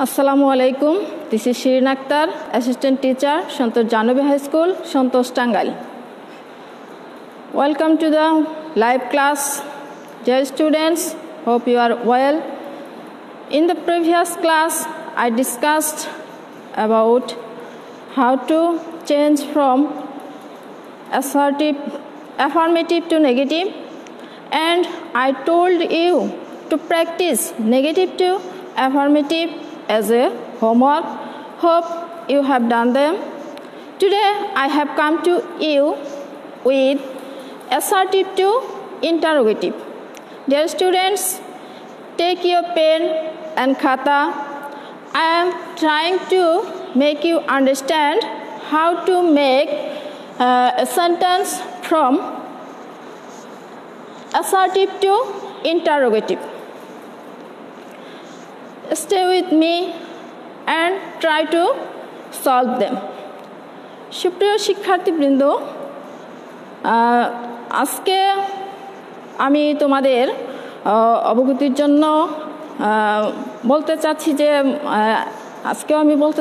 Assalamu alaikum. This is Shirin Akhtar, Assistant Teacher, Santosh Janobi High School, Santosh Tangal. Welcome to the live class. Dear students, hope you are well. In the previous class, I discussed about how to change from affirmative to negative, and I told you to practice negative to affirmative as a homework. Hope you have done them. Today I have come to you with assertive to interrogative. Dear students, take your pen and khata. I am trying to make you understand how to make a sentence from assertive to interrogative. Stay with me and try to solve them. সুপ্রিয় শিক্ষার্থীবৃন্দ, আজকে আমি তোমাদের অবগতির জন্য বলতে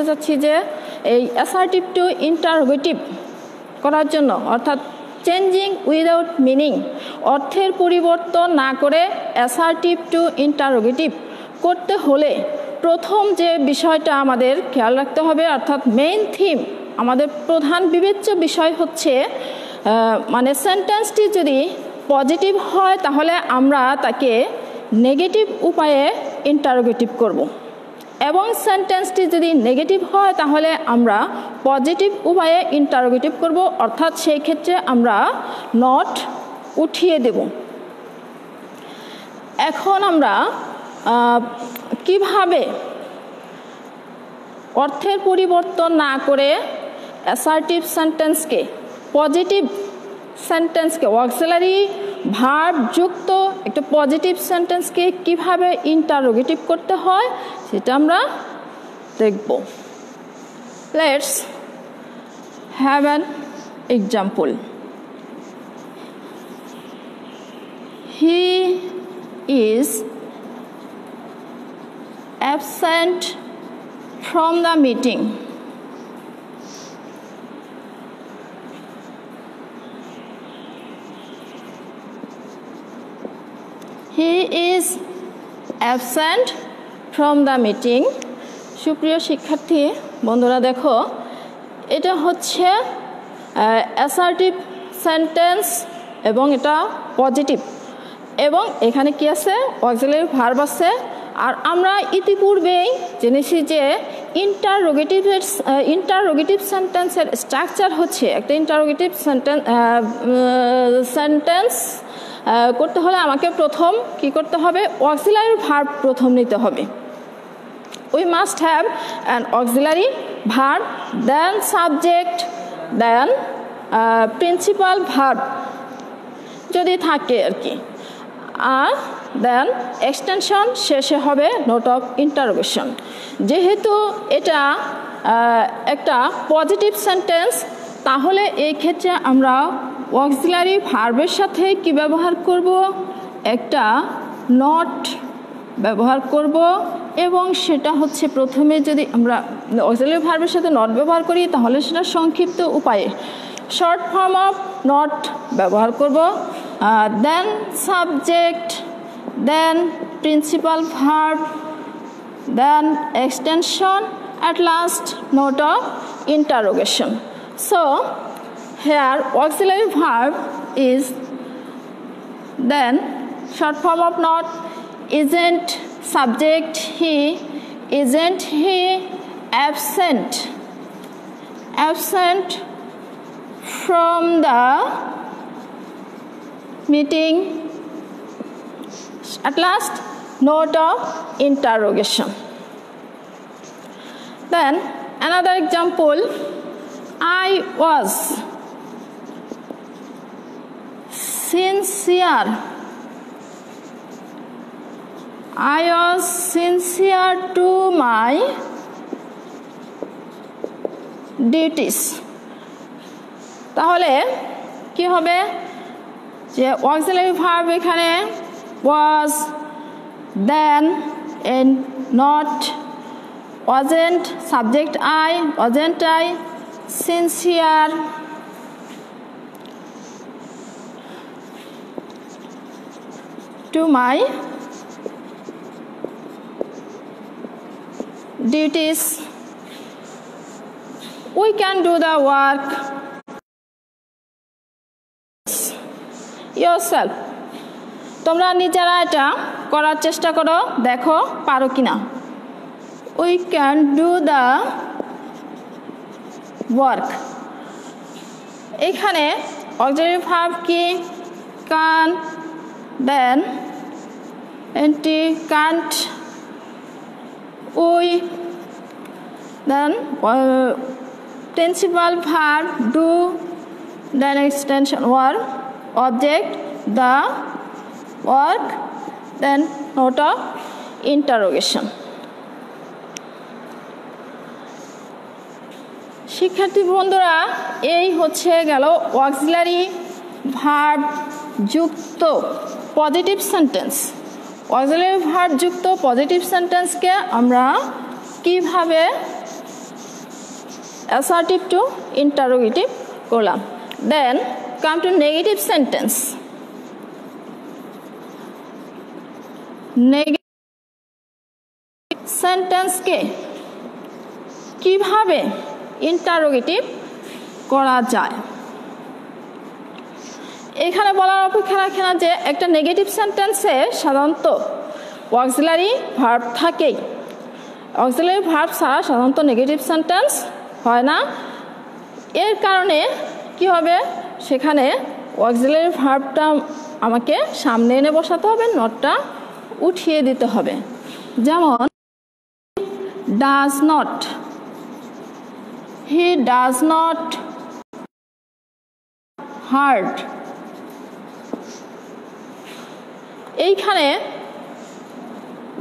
চাচ্ছি যে এই অ্যাসার্টিভ টু ইন্টারোগেটিভ করার জন্য, অর্থাৎ চেঞ্জিং উইদাউট মিনিং, অর্থের পরিবর্তন না করে অ্যাসার্টিভ টু ইন্টারোগেটিভ করতে হলে প্রথম যে বিষয়টা আমাদের খেয়াল রাখতে হবে, অর্থাৎ মেইন থিম, আমাদের প্রধান বিবেচ্য বিষয় হচ্ছে মানে সেন্টেন্সটি যদি পজিটিভ হয় তাহলে আমরা তাকে নেগেটিভ উপায়ে ইন্টারোগেটিভ করব, এবং সেন্টেন্সটি যদি নেগেটিভ হয় তাহলে আমরা পজিটিভ উপায়ে ইন্টারোগেটিভ করব, অর্থাৎ সেই ক্ষেত্রে আমরা নট উঠিয়ে দেব। এখন আমরা কিভাবে অর্থের পরিবর্তন না করে অ্যাসার্টিভ সেন্টেন্সকে, পজিটিভ সেন্টেন্সকে, অক্সিলারি ভার্ব যুক্ত একটা পজিটিভ সেন্টেন্সকে কিভাবে ইন্টারোগেটিভ করতে হয় সেটা আমরা দেখব। Let's have an example. He is absent from the meeting. He is absent from the meeting. সুপ্রিয় শিক্ষার্থী বন্ধুরা, দেখো এটা হচ্ছে অ্যাসার্টিভ সেন্টেন্স এবং এটা পজিটিভ, এবং এখানে কি আছে, অক্সিলারি ভার্ব আছে। আর আমরা ইতিপূর্বেই জেনেছি যে ইন্টারোগেটিভ সেন্টেন্সের স্ট্রাকচার হচ্ছে, একটা ইন্টারোগেটিভ সেন্টেন্স করতে হলে আমাকে প্রথম কি করতে হবে, অক্সিলারি ভার্ব প্রথম নিতে হবে। We must have an auxiliary verb, then subject, then principal verb যদি থাকে আর কি, আর দেন এক্সটেনশন, শেষে হবে নোট অফ ইন্টারোগেশন। যেহেতু এটা একটা পজিটিভ সেন্টেন্স, তাহলে এই ক্ষেত্রে আমরা অক্সিলারি ভার্বের সাথে কি ব্যবহার করব, একটা নট ব্যবহার করব, এবং সেটা হচ্ছে প্রথমে যদি আমরা অক্সিলারি ভার্বের সাথে নট ব্যবহার করি তাহলে সেটা সংক্ষিপ্ত উপায়ে শর্ট ফর্ম অফ নট ব্যবহার করব, then subject, then principal verb, then extension, at last note of interrogation. So here auxiliary verb is then short form of not, isn't, subject he, isn't he, absent from the meeting, at last note of interrogation. Then another example, I was sincere to my duties. তাহলে কি হবে, যে auxiliary verb এখানে was, then, and not, wasn't, subject I, wasn't I, sincere, to my duties. We can do the work yourself. তোমরা নিজেরা এটা করার চেষ্টা করো, দেখো পারো কিনা। We can do the work. এখানে auxiliary verb কি? Can, then nt, can't, we, then principal verb do, then extension verb, object the work, then note of interrogation. শিক্ষার্থী বন্ধুরা, এই হচ্ছে গেল অক্সিলারি ভার্ব যুক্ত পজিটিভ সেন্টেন্স। অক্সিলারি ভার্ব যুক্ত positive সেন্টেন্সকে আমরা কিভাবে অ্যাসার্টিভ টু ইন্টারোগেটিভ করলাম। Then come to negative sentence. Negative সেন্টেন্সকে কিভাবে ইন্টারোগেটিভ করা যায়, এখানে বলার অপেক্ষা রাখে না যে একটা নেগেটিভ সেন্টেন্সে সাধারণত অক্সিলারি ভার্ব থাকেই। অক্সিলারি ভার্ব ছাড়া সাধারণত নেগেটিভ সেন্টেন্স হয় না। এর কারণে কি হবে, সেখানে অক্সিলারি ভার্বটা আমাকে সামনে এনে বসাতে হবে, নটটা উঠিয়ে দিতে হবে। যেমন does not, he does not heart. এইখানে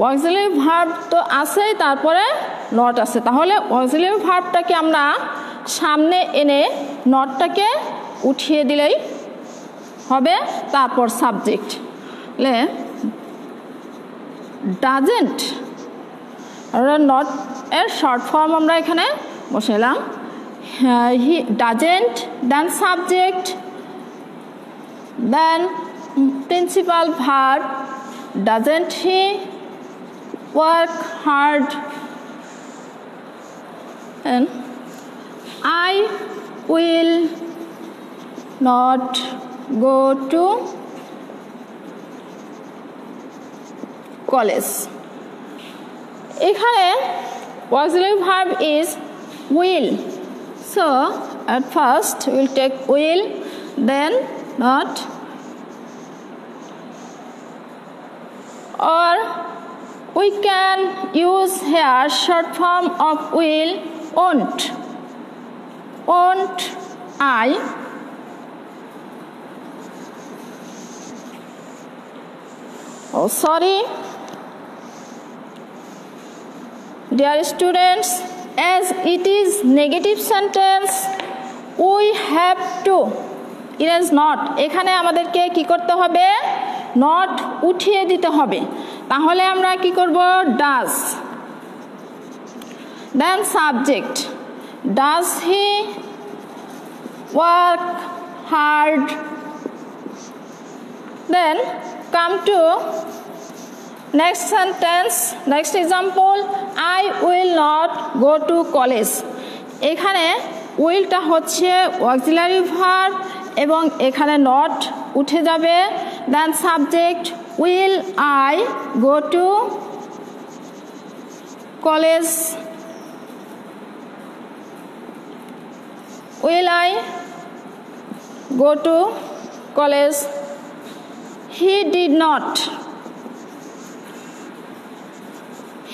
অক্সিলারি ভার্ব তো আছেই, তারপরে নট আছে, তাহলে অক্সিলারি ভার্বটাকে আমরা সামনে এনে নটটাকে উঠিয়ে দিলেই হবে। তারপর সাবজেক্ট ডাজেন্ট, নট এর শর্ট ফর্ম আমরা এখানে বসাইলাম। He doesn't, then subject, then principal verb, doesn't he work hard, and I will not go to college. এখানে auxiliary verb is will, so at first we will take will, then not, or we can use here short form of will, won't. Won't I? Oh, sorry. Dear students, as it is negative sentence, we have to erase not. এখানে আমাদেরকে কি করতে হবে, not উঠিয়ে দিতে হবে। তাহলে আমরা কি করব, does, then subject, does he work hard, then come to next sentence, next example, I will not go to college. এখানে উইলটা হচ্ছে অক্সিলারি ভার্ব এবং এখানে নট উঠে যাবে। Then subject, will I go to college, will I go to college. He did not,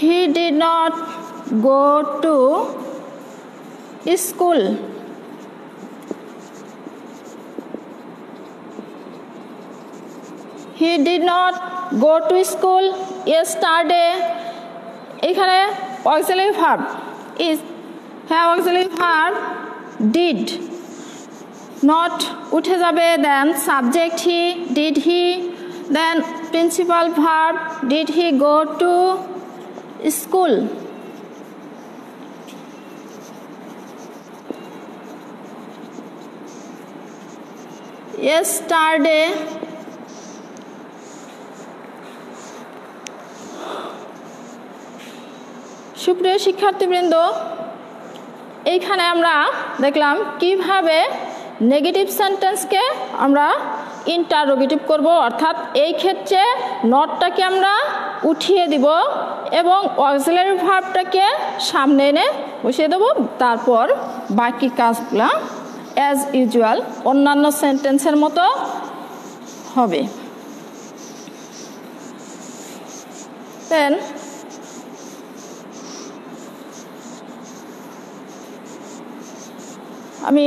he did not go to school. He did not go to school yesterday. এখানে auxiliary verb is, হ্যাঁ auxiliary verb did, not উঠে যাবে। Then subject he, did he, then principal verb, did he go to school, yesterday, সুপ্রিয় শিক্ষার্থীবৃন্দ, এইখানে আমরা দেখলাম কিভাবে নেগেটিভ সেন্টেন্সকে আমরা ইন্টারোগেটিভ করব, অর্থাৎ এই ক্ষেত্রে নটটাকে আমরা উঠিয়ে দিব এবং অক্সিলারি ভার্বটাকে সামনে এনে বসিয়ে দেব। তারপর বাকি কাজগুলো অ্যাজ ইউজুয়াল অন্যান্য সেন্টেন্সের মতো হবে। দেন আমি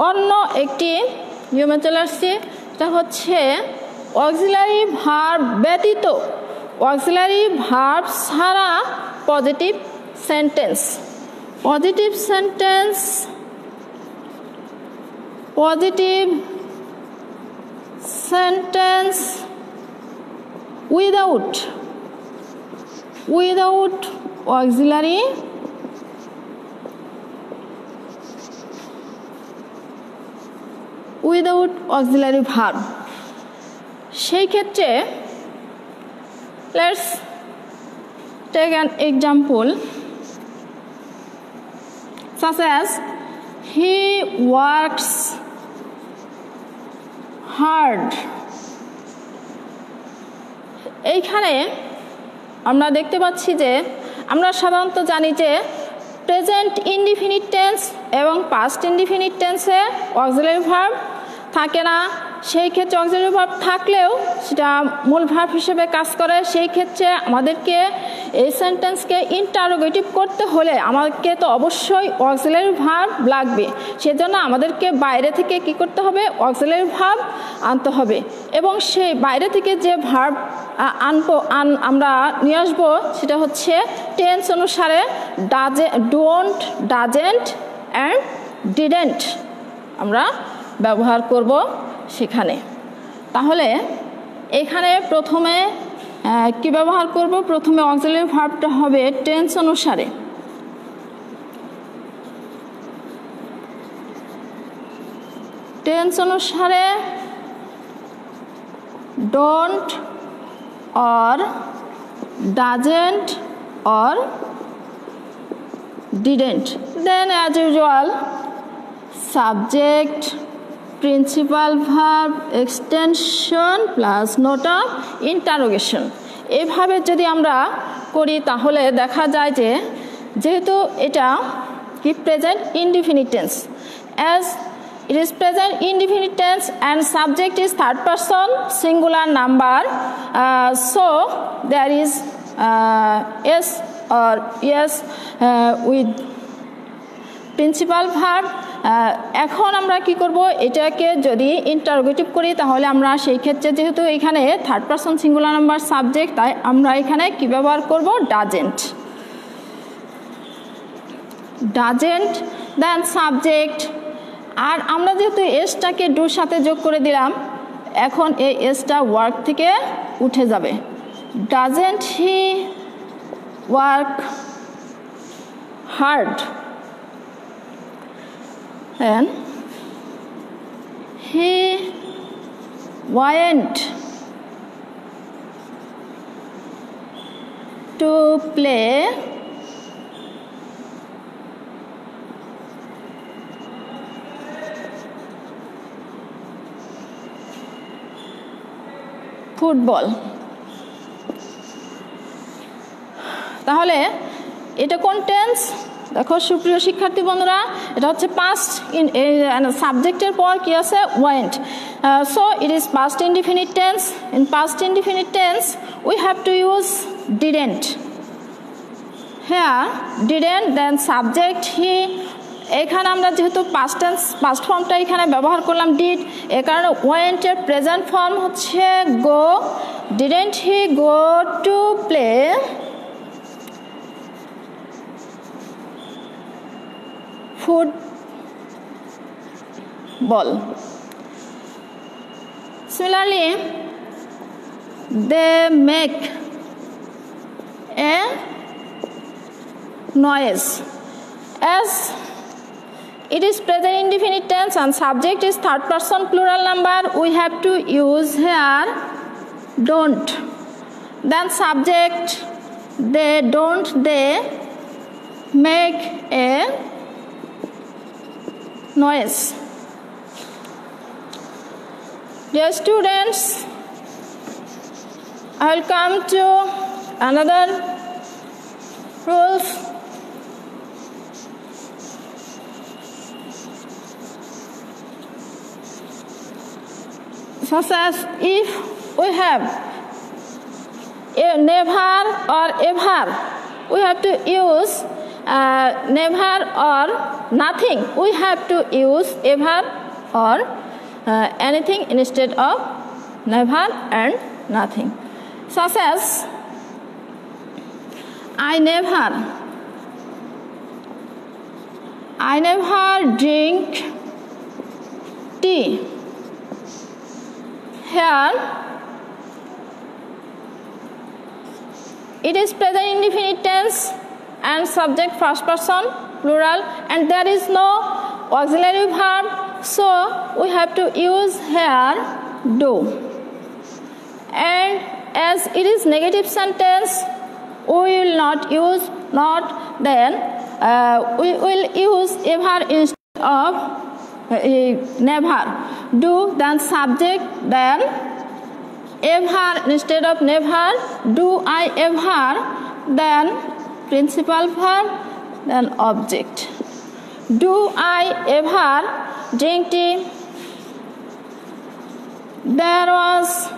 অন্য একটি নিয়মে চলে আসছি, এটা হচ্ছে অক্সিলারি ভার্ব ব্যতীত, অক্সিলারি ভার্ব ছাড়া positive sentence. Positive sentence, positive sentence without auxiliary verb. সেই ক্ষেত্রে let's take an example such as he works hard. এইখানে আমরা দেখতে পাচ্ছি যে আমরা সাধারণত জানি যে প্রেজেন্ট ইনডিফিনিট টেন্স এবং পাস্ট ইনডিফিনিট টেন্সে অক্সিলারি ভার্ব থাকে না। সেই ক্ষেত্রে অক্সিলারি ভার্ব থাকলেও সেটা মূল ভার্ব হিসেবে কাজ করে। সেই ক্ষেত্রে আমাদেরকে এই সেন্টেন্সকে ইন্টারোগেটিভ করতে হলে আমাদেরকে তো অবশ্যই অক্সিলারি ভার্ব লাগবে। সেজন্য আমাদেরকে বাইরে থেকে কি করতে হবে, অক্সিলারি ভার্ব আনতে হবে এবং সেই বাইরে থেকে যে ভার্ব আমরা নিয়ে আসবো সেটা হচ্ছে টেন্স অনুসারে ডোন্ট, ডাজেন্ট অ্যান্ড ডিডেন্ট আমরা ব্যবহার করব সেখানে। তাহলে এখানে প্রথমে কি ব্যবহার করব, প্রথমে অক্সিলারি ভার্বটা হবে টেন্স অনুসারে। টেন্স অনুসারে don't or doesn't or didn't. Then as usual subject, principal verb, extension plus note of interrogation. এইভাবে যদি আমরা করি তাহলে দেখা যায় যে যেহেতু এটা কি present indefinite tense, as it is present indefinite tense and subject is third person singular number, so there is yes or yes with principal verb. এখন আমরা কি করব, এটাকে যদি ইন্টারোগেটিভ করি তাহলে আমরা সেই ক্ষেত্রে যেহেতু এখানে third person singular number subject, তাই আমরা এখানে কি ব্যবহার করব, ডাজেন্ট। Doesn't then subject. আর আমরা যেহেতু এসটাকে ডুর সাথে যোগ করে দিলাম, এখন এই এসটা ওয়ার্ক থেকে উঠে যাবে। Doesn't he work hard, and he went to play football. তাহলে এটা কোন টেন্স? দেখো সুপ্রিয় শিক্ষার্থী বন্ধুরা, এটা হচ্ছে পাস্ট সাবজেক্টের পর কি আছে, went. So it is past indefinite tense. In past indefinite tense we have to use didn't. হ্যাঁ, ডিডেন্ট দেন সাবজেক্ট হি। এখানে আমরা যেহেতু পাস্ট টেন্স পাস্ট ফর্মটা এখানে ব্যবহার করলাম ডিড, এ কারণে ওয়েন্টের প্রেজেন্ট ফর্ম হচ্ছে go. Didn't he go to play football. Similarly, they make a noise. As it is present indefinite tense and subject is third person plural number, we have to use here don't. Then subject, they, don't they make a noise. Dear students, I will come to another rules. Such as if we have a never or ever, we have to use never or nothing. We have to use ever or anything instead of never and nothing. Such as I never drink tea. Here it is present indefinite tense and subject first person plural, and there is no auxiliary verb, so we have to use here do. And as it is negative sentence, we will not use not, then we will use ever instead of never. Do, then subject, then ever instead of never. Do I ever, then principal verb, then object. Do I ever drink tea? There was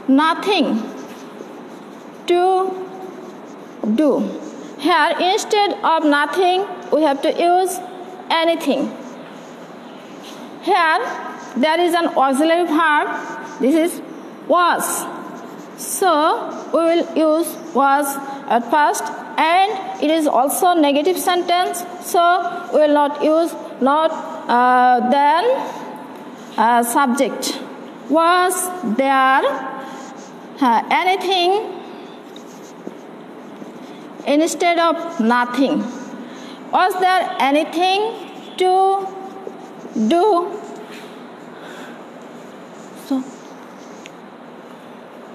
nothing to do. Here instead of nothing, we have to use anything. Here there is an auxiliary verb, this is was, so we will use was at first, and it is also negative sentence, so we will not use not, then subject. Was there anything instead of nothing? Was there anything to do? So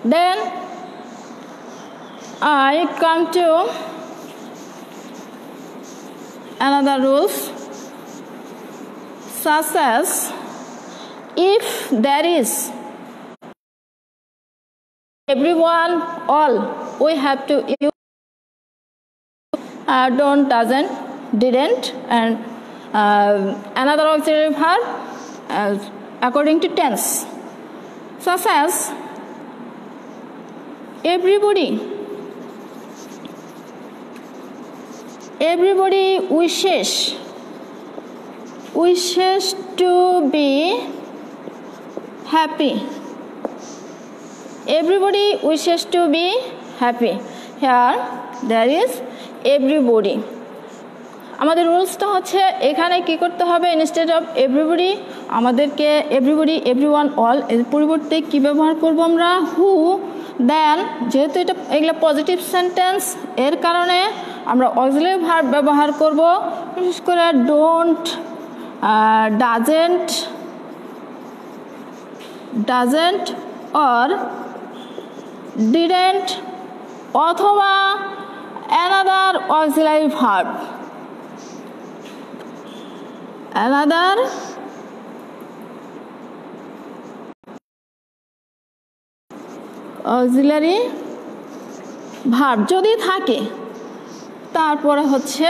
then I come to another rules, such as if there is everyone, all, we have to use don't, doesn't, didn't, and another auxiliary verb according to tense, such as everybody wishes to be happy. Everybody wishes to be happy. Here there is everybody. আমাদের রুলসটা হচ্ছে এখানে কি করতে হবে, instead of everybody আমাদেরকে everybody, everyone, all এর পরিবর্তে কি ব্যবহার করব আমরা, হু, দেন। যেহেতু এটা এগুলো পজিটিভ সেন্টেন্স, এর কারণে আমরা অক্সিলারি ভার্ব ব্যবহার করব, বিশেষ করে ডোন্ট, ডাজেন্ট অর ডিডেন্ট, অথবা another auxiliary verb, another auxiliary verb যদি থাকে, তারপরে হচ্ছে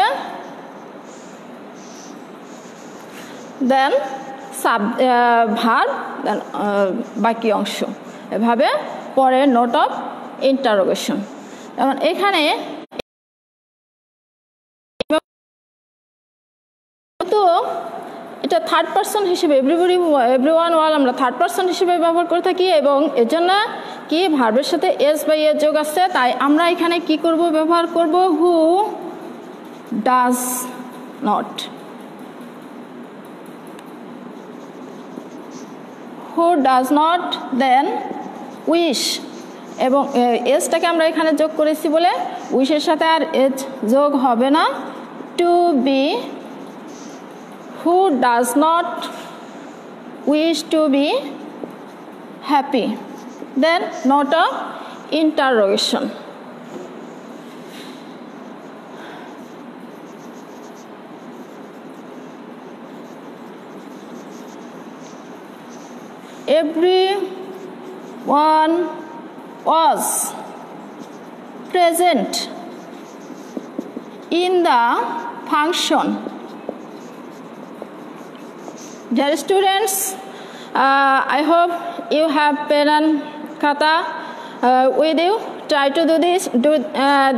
দেন ভার্ব, দেন বাকি অংশ, এভাবে পরে নোট অফ ইন্টারোগেশন। যেমন এখানে তো এটা থার্ড পারসন হিসেবে এভরিবডি, এভরিওয়ান, অল আমরা থার্ড পারসন হিসেবে ব্যবহার করে থাকি, এবং এর জন্য কি ভার্বের সাথে এস বা এর যোগ আছে, তাই আমরা এখানে কি করব, ব্যবহার করব who does not, who does not, then wish, এবং এসটাকে আমরা এখানে যোগ করেছি বলে উইশের সাথে আর এজ যোগ হবে না, to be, who does not wish to be happy. Then note of interrogation. Everyone was present in the function. Dear students, I hope you have pen and khata with you. Try to do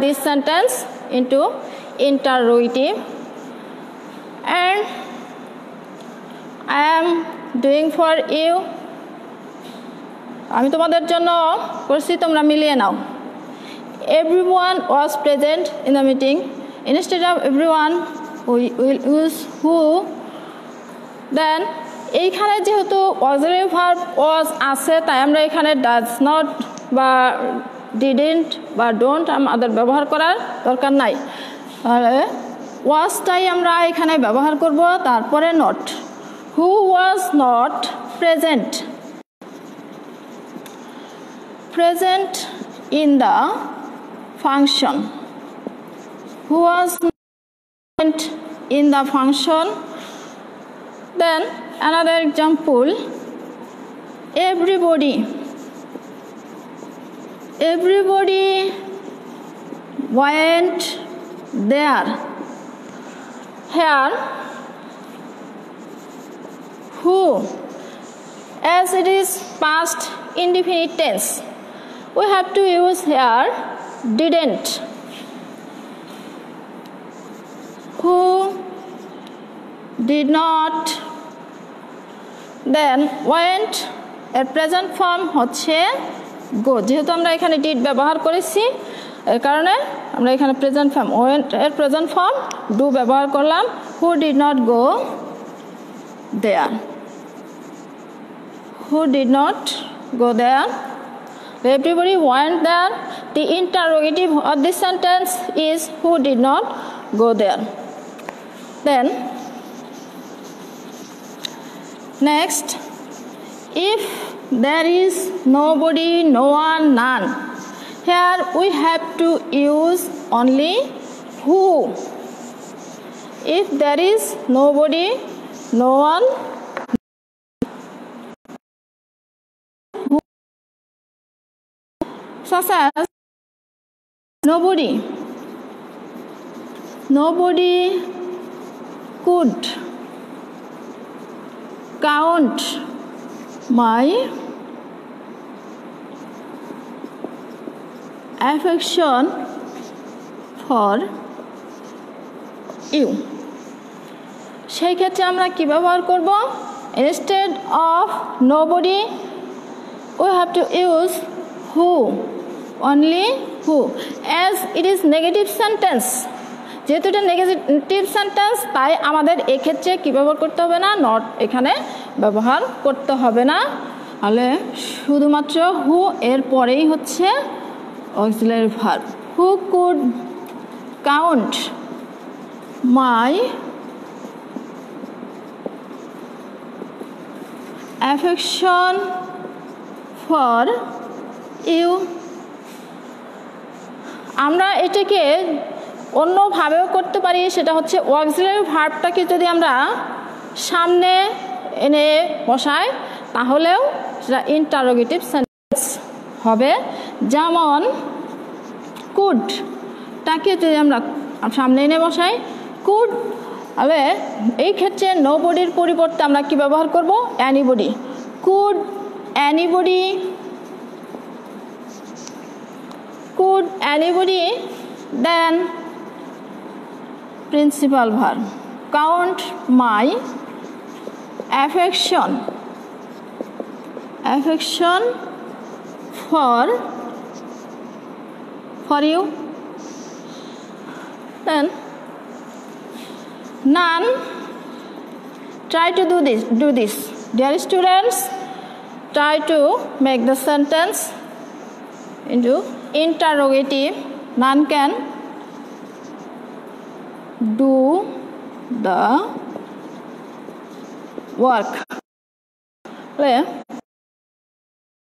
this sentence into interrogative, and I am doing for you. আমি তোমাদের জন্য করছি, তোমরা মিলিয়ে নাও। Everyone was present in the meeting. Instead of everyone, we will use who. Then এইখানে যেহেতু auxiliary verb was আছে, তাই আমরা এখানে does not বা didn't বা don't আমাদের ব্যবহার করার দরকার নাই। wasটাই আমরা এখানে ব্যবহার করব, তারপরে not. Who was not present? Present in the function. Who was not present in the function? Then another example. Everybody went there. Here, who, as it is past indefinite tense, we have to use here didn't. Who did not. Then went এর present form হচ্ছে গো। যেহেতু আমরা এখানে did ব্যবহার করেছি, এর কারণে আমরা এখানে প্রেজেন্ট ফর্ম ওয়েন্ট এর প্রেজেন্ট ফর্ম ডু ব্যবহার করলাম। Who did not go there. Who did not go there? Everybody went there. The interrogative of this sentence is who did not go there. Then next, if there is nobody, no one, none, here we have to use only who. If there is nobody, no one, such as nobody could count my affection for you. সেই ক্ষেত্রে আমরা কি ব্যবহার করব? Instead of nobody, we have to use who. Only who. As it is negative sentence, যেহেতু এটা negative sentence, তাই আমাদের এক্ষেত্রে কি ব্যবহার করতে হবে না, নট এখানে ব্যবহার করতে হবে না। তাহলে শুধুমাত্র হু এর পরেই হচ্ছে auxiliary verb. Who could count my affection for you. আমরা এটাকে অন্যভাবেও করতে পারি, সেটা হচ্ছে অক্সিলারি ভার্বটাকে যদি আমরা সামনে এনে বসাই তাহলেও সেটা ইন্টারোগেটিভ সেন্টেন্স হবে। যেমন কুডটাকে যদি আমরা সামনে এনে বসাই কুড, তবে এই ক্ষেত্রে নোবডির পরিবর্তে আমরা কি ব্যবহার করব? Anybody. Could anybody, could anybody, then principal verb, count my affection for you. Then none. Try to do this. Dear students, try to make the sentence into interrogative. None can do the work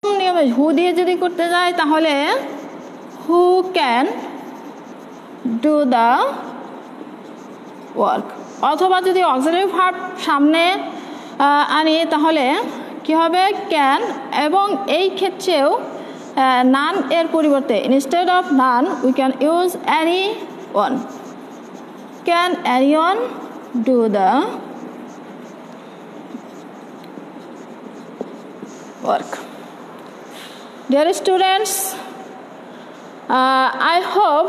নিয়মে who দিয়ে যদি করতে যাই তাহলে who can do the work অথবা যদি auxiliary verb সামনে আনি তাহলে কি হবে can এবং এই ক্ষেত্রেও none এর পরিবর্তে instead of none we can use anyone can anyone do the work dear students I hope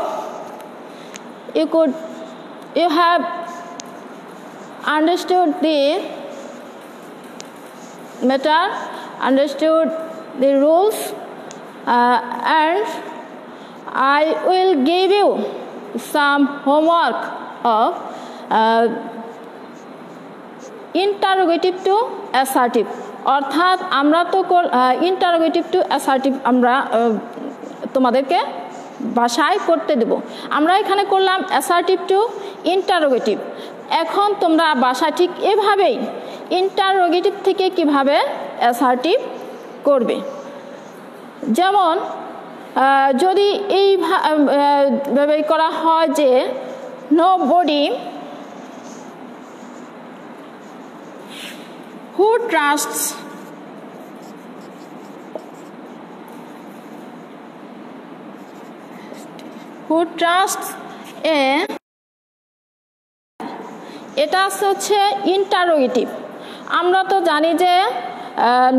you have understood the matter, understood the rules, and I will give you some homework of interrogative to assertive অর্থাৎ আমরা তো interrogative to assertive আমরা তোমাদেরকে ভাষায় করতে দেব আমরা এখানে করলাম assertive to interrogative এখন তোমরা ভাষা ঠিক এভাবেই interrogative থেকে কিভাবে assertive করবে যেমন যদি এই ভাবে করা হয় যে nobody who trusts a এটা হচ্ছে ইন্টারোগেটিভ আমরা তো জানি যে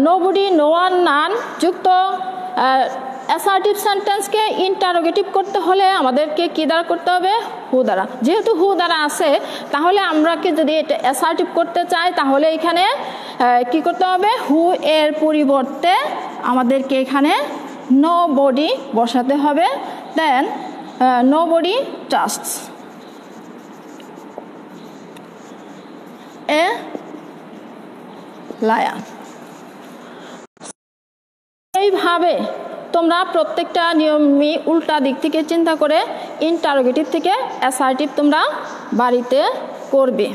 nobody no one none যুক্ত অ্যাসার্টিভ সেন্টেন্সকে ইন্টারোগেটিভ করতে হলে আমাদেরকে কি দ্বারা করতে হবে হু দ্বারা যেহেতু হু দ্বারা আছে তাহলে আমরা কি যদি এটা অ্যাসার্টিভ করতে চাই তাহলে এখানে কি করতে হবে হু এর পরিবর্তে আমাদেরকে এখানে nobody বসাতে হবে দেন nobody trusts a liar এইভাবে তোমরা প্রত্যেকটা নিয়মই উল্টা দিক থেকে চিন্তা করে ইন্টারোগেটিভ থেকে অ্যাসার্টিভ তোমরা বাড়িতে করবে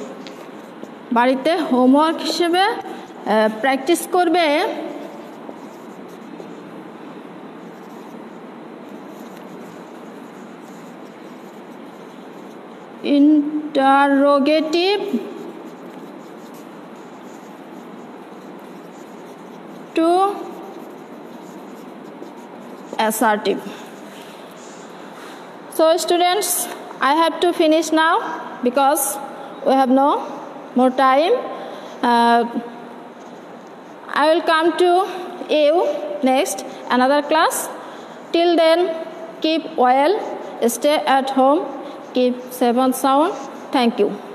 বাড়িতে হোমওয়ার্ক হিসেবে প্র্যাকটিস করবে interrogative to assertive. So students, I have to finish now because we have no more time. I will come to you next another class. Till then, keep well, stay at home, keep safe and sound. Thank you.